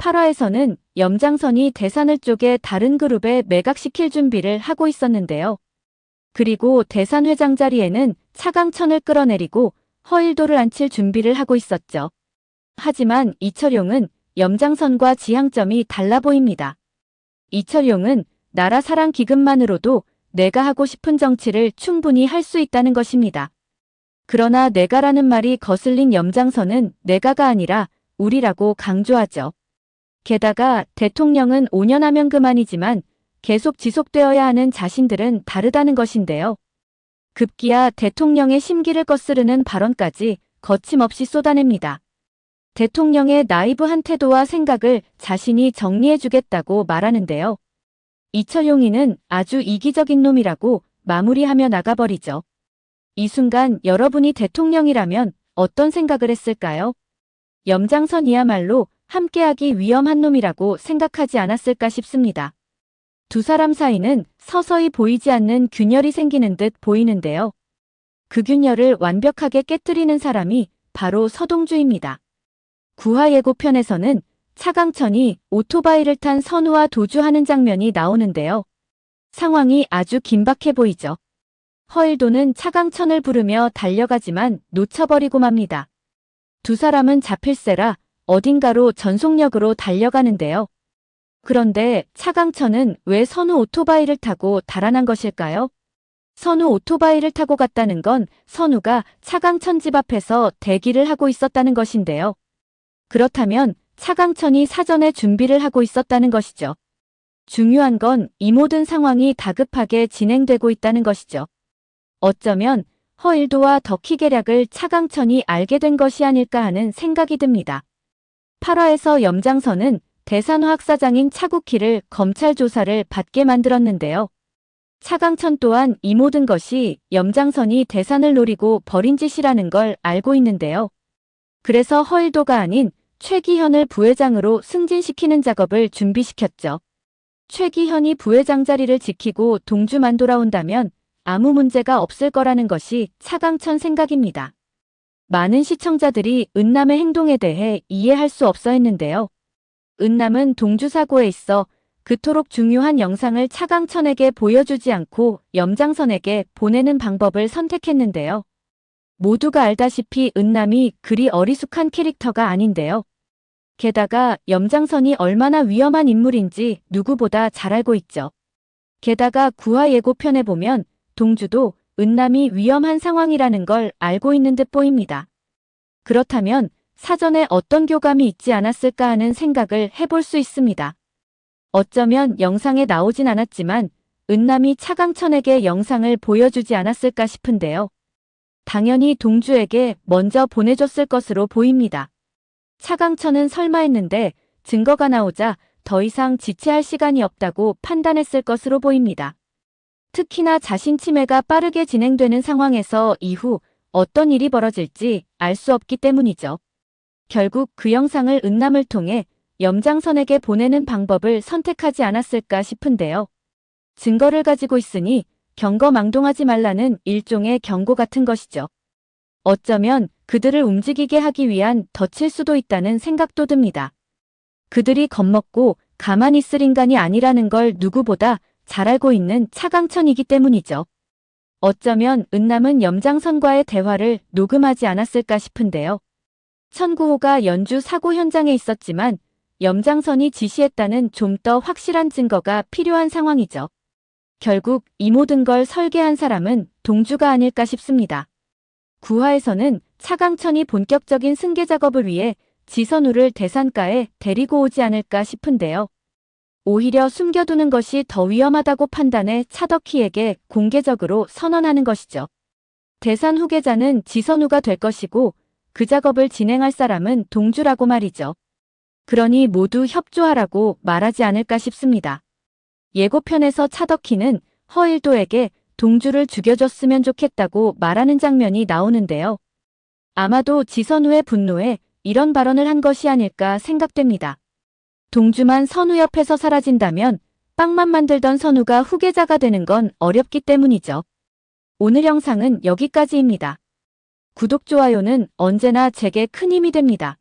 8화에서는 염장선이 대산을 쪼개 다른 그룹에 매각시킬 준비를 하고 있었는데요. 그리고 대산 회장 자리에는 차강천을 끌어내리고 허일도를 앉힐 준비를 하고 있었죠. 하지만 이철용은 염장선과 지향점이 달라 보입니다. 이철용은 나라 사랑 기금만으로도 내가 하고 싶은 정치를 충분히 할 수 있다는 것입니다. 그러나 내가라는 말이 거슬린 염장선은 내가가 아니라 우리라고 강조하죠. 게다가 대통령은 5년 하면 그만이지만 계속 지속되어야 하는 자신들은 다르다는 것인데요. 급기야 대통령의 심기를 거스르는 발언까지 거침없이 쏟아냅니다. 대통령의 나이브한 태도와 생각을 자신이 정리해주겠다고 말하는데요. 이철용이는 아주 이기적인 놈이라고 마무리하며 나가버리죠. 이 순간 여러분이 대통령이라면 어떤 생각을 했을까요? 염장선이야말로 함께하기 위험한 놈이라고 생각하지 않았을까 싶습니다. 두 사람 사이는 서서히 보이지 않는 균열이 생기는 듯 보이는데요. 그 균열을 완벽하게 깨뜨리는 사람이 바로 서동주입니다. 9화 예고편에서는 차강천이 오토바이를 탄 선우와 도주하는 장면이 나오는데요. 상황이 아주 긴박해 보이죠. 허일도는 차강천을 부르며 달려가지만 놓쳐버리고 맙니다. 두 사람은 잡힐세라 어딘가로 전속력으로 달려가는데요. 그런데 차강천은 왜 선우 오토바이를 타고 달아난 것일까요? 선우 오토바이를 타고 갔다는 건 선우가 차강천 집 앞에서 대기를 하고 있었다는 것인데요. 그렇다면 차강천이 사전에 준비를 하고 있었다는 것이죠. 중요한 건 이 모든 상황이 다급하게 진행되고 있다는 것이죠. 어쩌면 허일도와 덕희 계략을 차강천이 알게 된 것이 아닐까 하는 생각이 듭니다. 8화에서 염장선은 대산화학 사장인 차국희를 검찰 조사를 받게 만들었는데요. 차강천 또한 이 모든 것이 염장선이 대산을 노리고 벌인 짓이라는 걸 알고 있는데요. 그래서 허일도가 아닌 최기현을 부회장으로 승진시키는 작업을 준비시켰죠. 최기현이 부회장 자리를 지키고 동주만 돌아온다면 아무 문제가 없을 거라는 것이 차강천 생각입니다. 많은 시청자들이 은남의 행동에 대해 이해할 수 없어 했는데요. 은남은 동주 사고에 있어 그토록 중요한 영상을 차강천에게 보여주지 않고 염장선에게 보내는 방법을 선택했는데요. 모두가 알다시피 은남이 그리 어리숙한 캐릭터가 아닌데요. 게다가 염장선이 얼마나 위험한 인물인지 누구보다 잘 알고 있죠. 게다가 9화 예고편에 보면 동주도 은남이 위험한 상황이라는 걸 알고 있는 듯 보입니다. 그렇다면 사전에 어떤 교감이 있지 않았을까 하는 생각을 해볼 수 있습니다. 어쩌면 영상에 나오진 않았지만 은남이 차강천에게 영상을 보여주지 않았을까 싶은데요. 당연히 동주에게 먼저 보내줬을 것으로 보입니다. 차강천은 설마 했는데 증거가 나오자 더 이상 지체할 시간이 없다고 판단했을 것으로 보입니다. 특히나 자신 치매가 빠르게 진행되는 상황에서 이후 어떤 일이 벌어질지 알 수 없기 때문이죠. 결국 그 영상을 은남을 통해 염장선에게 보내는 방법을 선택하지 않았을까 싶은데요. 증거를 가지고 있으니 경거망동하지 말라는 일종의 경고 같은 것이죠. 어쩌면 그들을 움직이게 하기 위한 덫일 수도 있다는 생각도 듭니다. 그들이 겁먹고 가만히 있을 인간이 아니라는 걸 누구보다 잘 알고 있는 차강천이기 때문이죠. 어쩌면 은남은 염장선과의 대화를 녹음하지 않았을까 싶은데요. 1009호가 연주 사고 현장에 있었지만 염장선이 지시했다는 좀 더 확실한 증거가 필요한 상황이죠. 결국 이 모든 걸 설계한 사람은 동주가 아닐까 싶습니다. 9화에서는 차강천이 본격적인 승계 작업을 위해 지선우를 대산가에 데리고 오지 않을까 싶은데요. 오히려 숨겨두는 것이 더 위험하다고 판단해 차덕희에게 공개적으로 선언하는 것이죠. 대산 후계자는 지선우가 될 것이고 그 작업을 진행할 사람은 동주라고 말이죠. 그러니 모두 협조하라고 말하지 않을까 싶습니다. 예고편에서 차덕희는 허일도에게 동주를 죽여줬으면 좋겠다고 말하는 장면이 나오는데요. 아마도 지선우의 분노에 이런 발언을 한 것이 아닐까 생각됩니다. 동주만 선우 옆에서 사라진다면 빵만 만들던 선우가 후계자가 되는 건 어렵기 때문이죠. 오늘 영상은 여기까지입니다. 구독, 좋아요는 언제나 제게 큰 힘이 됩니다.